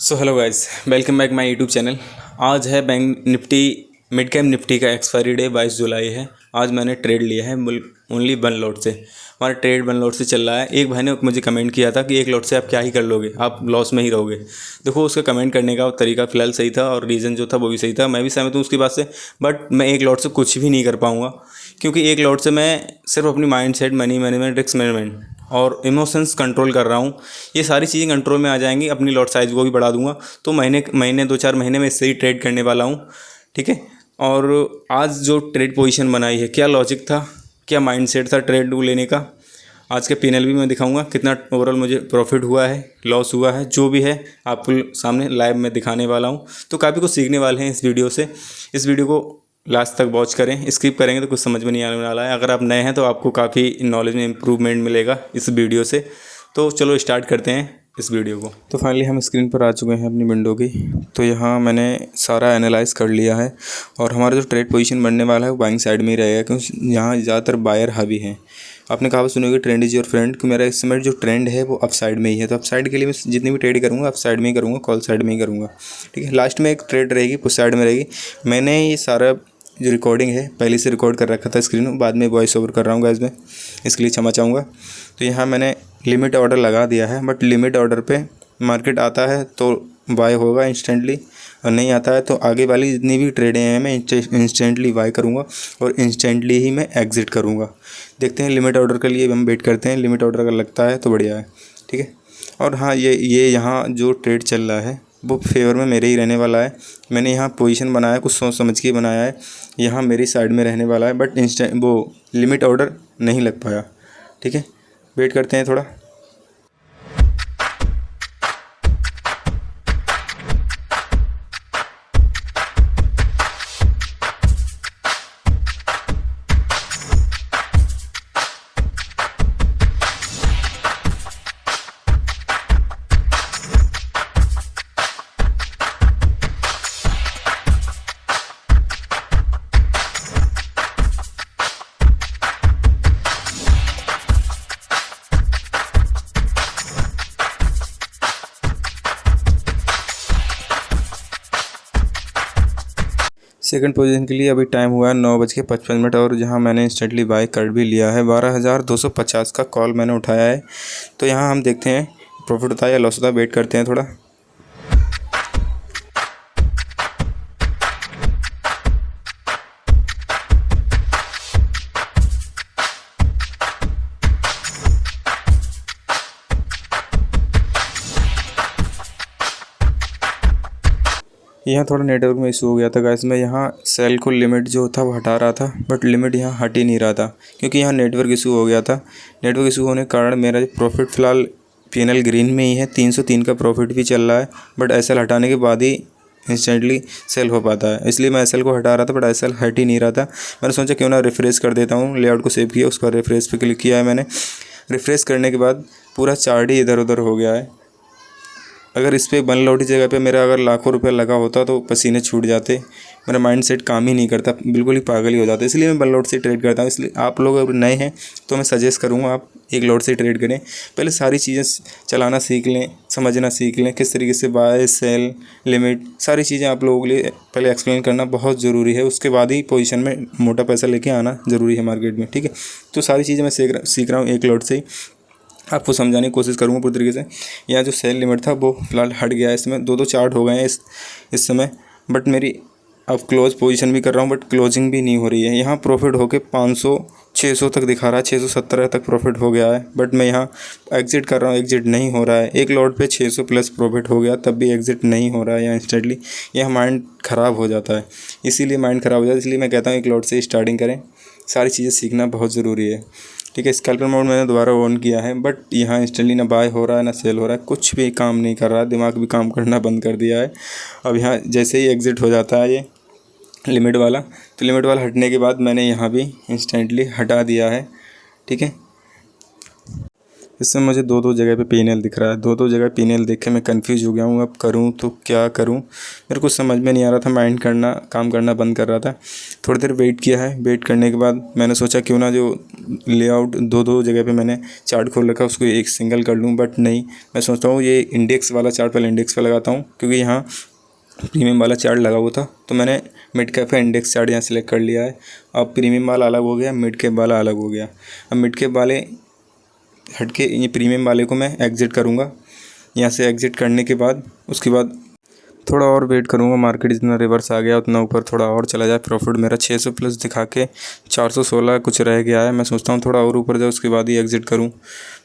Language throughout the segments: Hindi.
So hello guys, welcome back my YouTube channel. आज है bank Nifty mid cap Nifty का एक्सपायरी डे 22 जुलाई है। आज मैंने ट्रेड लिया है ओनली 1 लॉट से। हमारा ट्रेड 1 लॉट से चल रहा है। एक भाई ने मुझे कमेंट किया था कि 1 लॉट से आप क्या ही कर लोगे, आप लॉस में ही रहोगे। देखो, उसका कमेंट करने का तरीका फ़िलहाल सही था और रीज़न जो था वो भी सही था। मैं भी सहमत हूँ उसकी बात से, बट मैं 1 लॉट से कुछ भी नहीं कर पाऊँगा, क्योंकि 1 लॉट से मैं सिर्फ अपनी mind set, money management, risk management और इमोशंस कंट्रोल कर रहा हूँ। ये सारी चीज़ें कंट्रोल में आ जाएंगी। अपनी लॉट साइज़ को भी बढ़ा दूंगा, तो महीने 2-4 महीने में इससे ही ट्रेड करने वाला हूँ। ठीक है। और आज जो ट्रेड पोजीशन बनाई है, क्या लॉजिक था, क्या माइंडसेट था ट्रेड लेने का, आज के पीएनएल भी मैं दिखाऊंगा। कितना ओवरऑल मुझे प्रॉफिट हुआ है, लॉस हुआ है, जो भी है आपको सामने लाइव में दिखाने वाला हूँ। तो काफ़ी कुछ सीखने वाले हैं इस वीडियो से। इस वीडियो को लास्ट तक वॉच करें। स्किप करेंगे तो कुछ समझ में नहीं आने वाला है। अगर आप नए हैं तो आपको काफ़ी नॉलेज में इम्प्रूवमेंट मिलेगा इस वीडियो से। तो चलो स्टार्ट करते हैं इस वीडियो को। तो फाइनली हम स्क्रीन पर आ चुके हैं अपनी विंडो की। तो यहाँ मैंने सारा एनालाइज कर लिया है और हमारा जो ट्रेड पोजीशन बनने वाला है वो बाइंग साइड में ही रहेगा, क्योंकि यहाँ ज़्यादातर बायर हावी हैं। आपने कहा सुनोगे ट्रेंड इज योर फ्रेंड, कि मेरा इस समय जो ट्रेंड है वो अप साइड में ही है। तो अप साइड के लिए मैं जितनी भी ट्रेड करूँगा अप साइड में ही करूँगा, कॉल साइड में ही करूँगा। ठीक है। लास्ट में एक ट्रेड रहेगी पुश साइड में रहेगी। मैंने ये सारा जो रिकॉर्डिंग है पहले से रिकॉर्ड कर रखा था स्क्रीन में, बाद में वॉइस ओवर कर रहा हूँ गाइस मैं, इसके लिए क्षमा चाहूँगा। तो यहाँ मैंने लिमिट ऑर्डर लगा दिया है, बट लिमिट ऑर्डर पे मार्केट आता है तो बाय होगा इंस्टेंटली, और नहीं आता है तो आगे वाली जितनी भी ट्रेडें हैं मैं इंस्टेंटली बाय करूँगा और इंस्टेंटली ही मैं एग्ज़िट करूँगा। देखते हैं लिमिट ऑर्डर के लिए हम वेट करते हैं। लिमिट ऑर्डर अगर लगता है तो बढ़िया है। ठीक है। और हाँ, ये यहाँ जो ट्रेड चल रहा है वो फेवर में मेरे ही रहने वाला है। मैंने यहाँ पोजीशन बनाया है, कुछ सोच समझ के बनाया है। यहाँ मेरी साइड में रहने वाला है, बट वो लिमिट ऑर्डर नहीं लग पाया। ठीक है। वेट करते हैं थोड़ा। सेकंड पोजीशन के लिए अभी टाइम हुआ है 9:55 और जहां मैंने इंस्टेंटली बाय कर भी लिया है। 12,250 का कॉल मैंने उठाया है। तो यहां हम देखते हैं प्रॉफिट होता है या लॉस होता है। वेट करते हैं थोड़ा। यहाँ थोड़ा नेटवर्क में इशू हो गया था गाइस। मैं यहाँ सेल को लिमिट जो था वो हटा रहा था, बट लिमिट यहाँ हट ही नहीं रहा था, क्योंकि यहाँ नेटवर्क इशू हो गया था। नेटवर्क इशू होने के कारण मेरा जो प्रॉफिट फ़िलहाल पीएनएल ग्रीन में ही है। 303 का प्रॉफिट भी चल रहा है, बट एसएल हटाने के बाद ही इंस्टेंटली सेल हो पाता है। इसलिए मैं एसएल को हटा रहा था, बट एसएल हट ही नहीं रहा था। मैंने सोचा क्यों ना रिफ्रेश कर देता हूँ। लेआउट को सेव किया, उसका रिफ्रेश पे क्लिक किया है मैंने। रिफ्रेश करने के बाद पूरा चार्ट ही इधर उधर हो गया है। अगर इस पर 1 लॉट की जगह पे मेरा अगर लाखों रुपया लगा होता तो पसीने छूट जाते। मेरा माइंड सेट काम ही नहीं करता, बिल्कुल ही पागल ही हो जाता। इसलिए मैं 1 लॉट से ट्रेड करता हूँ। इसलिए आप लोग अगर नए हैं तो मैं सजेस्ट करूँगा आप 1 लॉट से ट्रेड करें। पहले सारी चीज़ें चलाना सीख लें, समझना सीख लें, किस तरीके से बाय सेल लिमिट सारी चीज़ें आप लोगों के लिए पहले एक्सप्लेन करना बहुत ज़रूरी है। उसके बाद ही पोजीशन में मोटा पैसा लेके आना ज़रूरी है मार्केट में। ठीक है। तो सारी चीज़ें मैं सीख रहा हूँ 1 लॉट से ही। आपको समझाने की कोशिश करूँगा पूरी तरीके से। यहाँ जो सेल लिमिट था वो फिलहाल हट गया है। इसमें 2-2 चार्ट हो गए हैं इस समय, बट मेरी अब क्लोज पोजीशन भी कर रहा हूँ, बट क्लोजिंग भी नहीं हो रही है। यहाँ प्रॉफिट होके 500-600 तक दिखा रहा है, 617 तक प्रॉफिट हो गया है, बट मैं यहाँ एग्जिट कर रहा हूँ, एग्जिट नहीं हो रहा है। 1 लॉट पे 600 प्लस प्रॉफिट हो गया, तब भी एग्जिट नहीं हो रहा है यहाँ इंस्टेंटली। यह माइंड ख़राब हो जाता है, इसीलिए माइंड ख़राब हो जाता है। इसलिए मैं कहता हूँ 1 लॉट से स्टार्टिंग करें। सारी चीज़ें सीखना बहुत ज़रूरी है। ठीक है। स्कैल्पर मोड मैंने दोबारा ऑन किया है, बट यहाँ इंस्टेंटली ना बाय हो रहा है ना सेल हो रहा है, कुछ भी काम नहीं कर रहा है। दिमाग भी काम करना बंद कर दिया है। अब यहाँ जैसे ही एग्ज़िट हो जाता है ये लिमिट वाला, तो लिमिट वाला हटने के बाद मैंने यहाँ भी इंस्टेंटली हटा दिया है। ठीक है। इसमें मुझे दो दो जगह पे पीएनएल दिख रहा है। दो दो जगह पीएनएल देख के मैं कंफ्यूज हो गया हूँ। अब करूँ तो क्या करूँ, मेरे को समझ में नहीं आ रहा था। माइंड करना काम करना बंद कर रहा था। थोड़ी देर वेट किया है। वेट करने के बाद मैंने सोचा क्यों ना जो लेआउट दो दो जगह पे मैंने चार्ट खोल रखा है उसको एक सिंगल कर लूँ, बट नहीं, मैं सोचता हूँ ये इंडेक्स वाला चार्ट पहले इंडेक्स पे लगाता हूँ, क्योंकि यहाँ प्रीमियम वाला चार्ट लगा हुआ था। तो मैंने मिड कैप का इंडेक्स चार्ट यहाँ सेलेक्ट कर लिया है। अब प्रीमियम वाला अलग हो गया, मिड कैप वाला अलग हो गया। अब मिड कैप वाले हट के ये प्रीमियम वाले को मैं एग्ज़िट करूँगा। यहाँ से एग्ज़िट करने के बाद उसके बाद थोड़ा और वेट करूँगा। मार्केट जितना रिवर्स आ गया उतना ऊपर थोड़ा और चला जाए। प्रॉफिट मेरा 600 प्लस दिखा के 416 कुछ रह गया है। मैं सोचता हूँ थोड़ा और ऊपर जाए उसके बाद ही एग्ज़िट करूँ,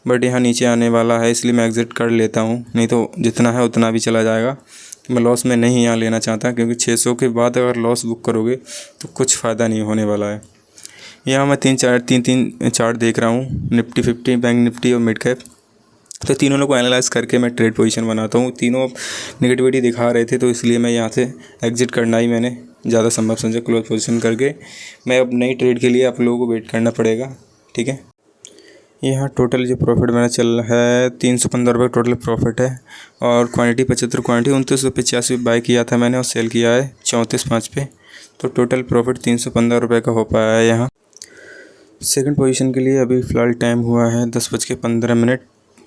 बट यहाँ नीचे आने वाला है इसलिए मैं एग्ज़िट कर लेता हूँ, नहीं तो जितना है उतना भी चला जाएगा। मैं लॉस में नहीं यहाँ लेना चाहता, क्योंकि 600 के बाद अगर लॉस बुक करोगे तो कुछ फ़ायदा नहीं होने वाला है। यहाँ मैं तीन चार्ट देख रहा हूँ, निफ्टी 50, बैंक निफ्टी और मिड कैप। तो तीनों को एनालाइज़ करके मैं ट्रेड पोजीशन बनाता हूँ। तीनों नेगेटिविटी दिखा रहे थे, तो इसलिए मैं यहाँ से एग्ज़िट करना ही मैंने ज़्यादा संभव समझा। क्लोज पोजीशन करके मैं अब नई ट्रेड के लिए आप लोगों को वेट करना पड़ेगा, ठीक है। यहाँ टोटल जो प्रॉफिट मेरा चल रहा है 315 रुपये टोटल प्रॉफिट है, और क्वांटिटी 75 क्वांटिटी 2985 बाई किया था मैंने और सेल किया है 34.5 पे। तो टोटल प्रॉफिट 315 रुपये का हो पाया है। यहाँ सेकंड पोजीशन के लिए अभी फ़िलहाल टाइम हुआ है 10:15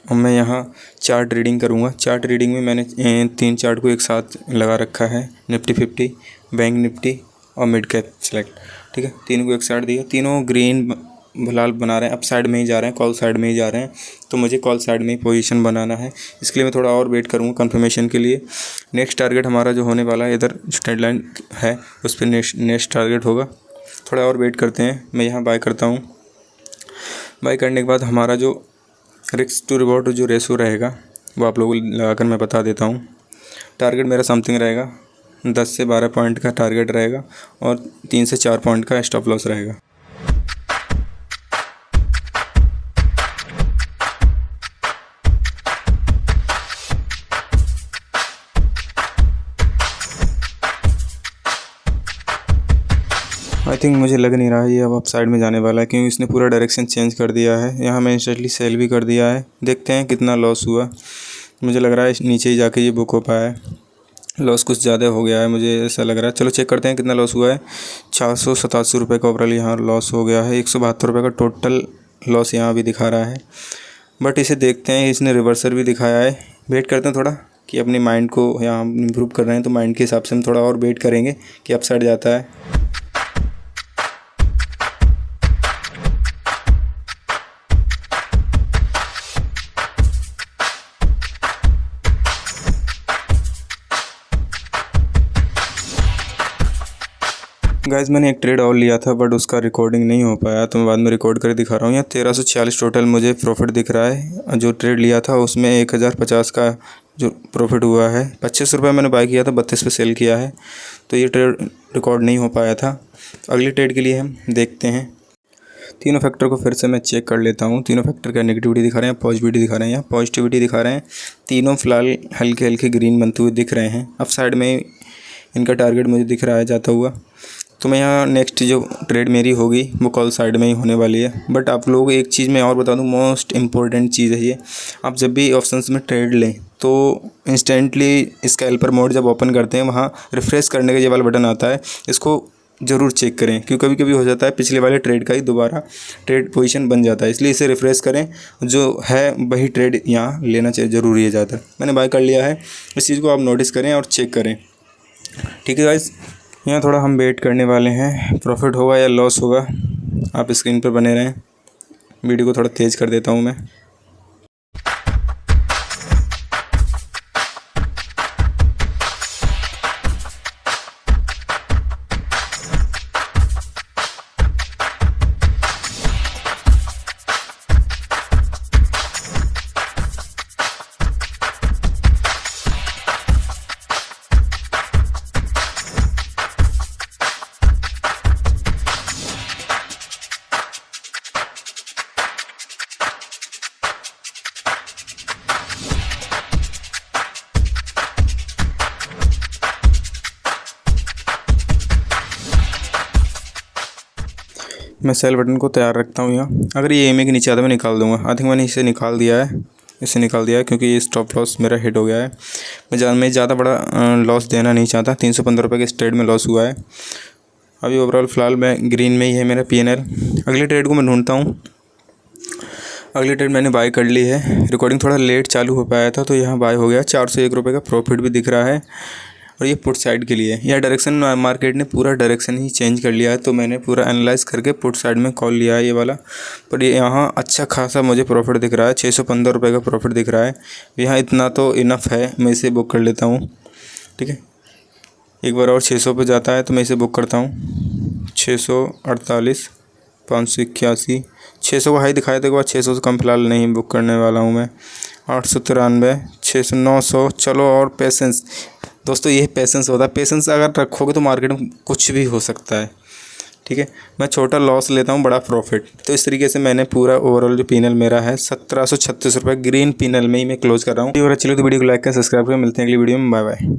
और मैं यहाँ चार्ट रीडिंग करूँगा। चार्ट रीडिंग में मैंने 3 चार्ट को एक साथ लगा रखा है, निफ्टी 50, बैंक निफ्टी और मिड कैप सेलेक्ट, ठीक है। तीनों को एक साइड दिया, तीनों ग्रीन लाल बना रहे हैं, अप साइड में ही जा रहे हैं, कॉल साइड में ही जा रहे हैं। तो मुझे कॉल साइड में ही पोजीशन बनाना है, इसके लिए मैं थोड़ा और वेट करूँगा कंफर्मेशन के लिए। नेक्स्ट टारगेट हमारा जो होने वाला है, इधर स्ट्रेट लाइन है उस पर नेक्स्ट टारगेट होगा। थोड़ा और वेट करते हैं। मैं यहाँ बाय करता हूँ। बाय करने के बाद हमारा जो रिस्क टू रिवॉर्ड जो रेशो रहेगा वो आप लोगों को लगाकर मैं बता देता हूँ। टारगेट मेरा समथिंग रहेगा 10 से 12 पॉइंट का टारगेट रहेगा और 3 से 4 पॉइंट का स्टॉप लॉस रहेगा। आई थिंक मुझे लग नहीं रहा है ये अब साइड में जाने वाला है, क्योंकि इसने पूरा डायरेक्शन चेंज कर दिया है। यहाँ मैं इंस्टेंटली सेल भी कर दिया है। देखते हैं कितना लॉस हुआ। मुझे लग रहा है नीचे ही जाके ये बुक हो पाया है। लॉस कुछ ज़्यादा हो गया है, मुझे ऐसा लग रहा है। चलो चेक करते हैं कितना लॉस हुआ है। 487 रुपये का ओवरऑल यहाँ लॉस हो गया है। 172 रुपये का टोटल लॉस यहाँ भी दिखा रहा है, बट इसे देखते हैं। इसने रिवर्सल भी दिखाया है। वेट करते हैं थोड़ा कि अपनी माइंड को यहाँ इम्प्रूव कर रहे हैं, तो माइंड के हिसाब से हम थोड़ा और वेट करेंगे कि अप साइड जाता है। गाइस मैंने एक ट्रेड और लिया था, बट उसका रिकॉर्डिंग नहीं हो पाया, तो मैं बाद में रिकॉर्ड करके दिखा रहा हूँ। यहाँ 1346 टोटल मुझे प्रॉफिट दिख रहा है। जो ट्रेड लिया था उसमें 1050 का जो प्रॉफिट हुआ है। 25 रुपये मैंने बाय किया था, 32 पे सेल किया है, तो ये ट्रेड रिकॉर्ड नहीं हो पाया था। अगली ट्रेड के लिए हम देखते हैं। तीनों फैक्टर को फिर से मैं चेक कर लेता हूँ। तीनों फैक्टर का नेगेटिविटी दिखा रहे हैं, पॉजिटिविटी दिखा रहे हैं, यहाँ पॉजिटिविटी दिखा रहे हैं। तीनों फिलहाल हल्के हल्के ग्रीन बनते हुए दिख रहे हैं। अप साइड में इनका टारगेट मुझे दिख रहा है जाता हुआ। तो मैं यहाँ नेक्स्ट जो ट्रेड मेरी होगी वो कॉल साइड में ही होने वाली है। बट आप लोगों को एक चीज़ मैं और बता दूँ, मोस्ट इम्पॉर्टेंट चीज़ है ये। आप जब भी ऑप्शंस में ट्रेड लें तो इंस्टेंटली स्कैल्पर मोड जब ओपन करते हैं वहाँ रिफ्रेश करने का ये वाला बटन आता है, इसको ज़रूर चेक करें, क्योंकि कभी कभी हो जाता है पिछले वाले ट्रेड का ही दोबारा ट्रेड पोजीशन बन जाता है। इसलिए इसे रिफ्रेश करें, जो है वही ट्रेड यहाँ लेना चाहिए, ज़रूरी है ज़्यादा। मैंने बाय कर लिया है, इस चीज़ को आप नोटिस करें और चेक करें, ठीक है गाइस। यहाँ थोड़ा हम वेट करने वाले हैं, प्रॉफिट होगा या लॉस होगा। आप स्क्रीन पर बने रहें। वीडियो को थोड़ा तेज़ कर देता हूँ मैं। मैं सेल बटन को तैयार रखता हूँ यहाँ। अगर ये EMA के नीचे आता है मैं निकाल दूँगा। आई थिंक मैंने इसे निकाल दिया है, क्योंकि ये स्टॉप लॉस मेरा हिट हो गया है। मैं ज़्यादा बड़ा लॉस देना नहीं चाहता। 315 रुपये के इस ट्रेड में लॉस हुआ है। अभी ओवरऑल फ़िलहाल मैं ग्रीन में ही है मेरा PNL। अगले ट्रेड को मैं ढूंढता हूँ। अगली ट्रेड मैंने बाय कर ली है। रिकॉर्डिंग थोड़ा लेट चालू हो पाया था तो यहाँ बाय हो गया। 401 रुपये का प्रॉफिट भी दिख रहा है। और ये पुट साइड के लिए, यह डायरेक्शन मार्केट ने पूरा डायरेक्शन ही चेंज कर लिया है, तो मैंने पूरा एनालाइज करके पुट साइड में कॉल लिया है ये वाला। पर ये यहाँ अच्छा खासा मुझे प्रॉफिट दिख रहा है। 615 रुपये का प्रॉफिट दिख रहा है। यहाँ इतना तो इनफ है, मैं इसे बुक कर लेता हूँ। ठीक है, एक बार और 600 पे जाता है तो मैं इसे बुक करता हूँ। 648, 581, 600 को हाई दिखाया था, एक बार 600 से कम फिलहाल नहीं बुक करने वाला हूँ मैं। 893, 600, 900। चलो, और पेशेंस दोस्तों, ये पेशेंस होता है। पेशेंस अगर रखोगे तो मार्केट में कुछ भी हो सकता है। ठीक है, मैं छोटा लॉस लेता हूँ, बड़ा प्रॉफिट। तो इस तरीके से मैंने पूरा ओवरऑल जो PNL मेरा है 1736 रुपये ग्रीन PNL में ही मैं क्लोज कर रहा हूँ। और अच्छी लगे तो वीडियो को लाइक करें, सब्सक्राइब करें। मिलते हैं अगली वीडियो में। Bye bye.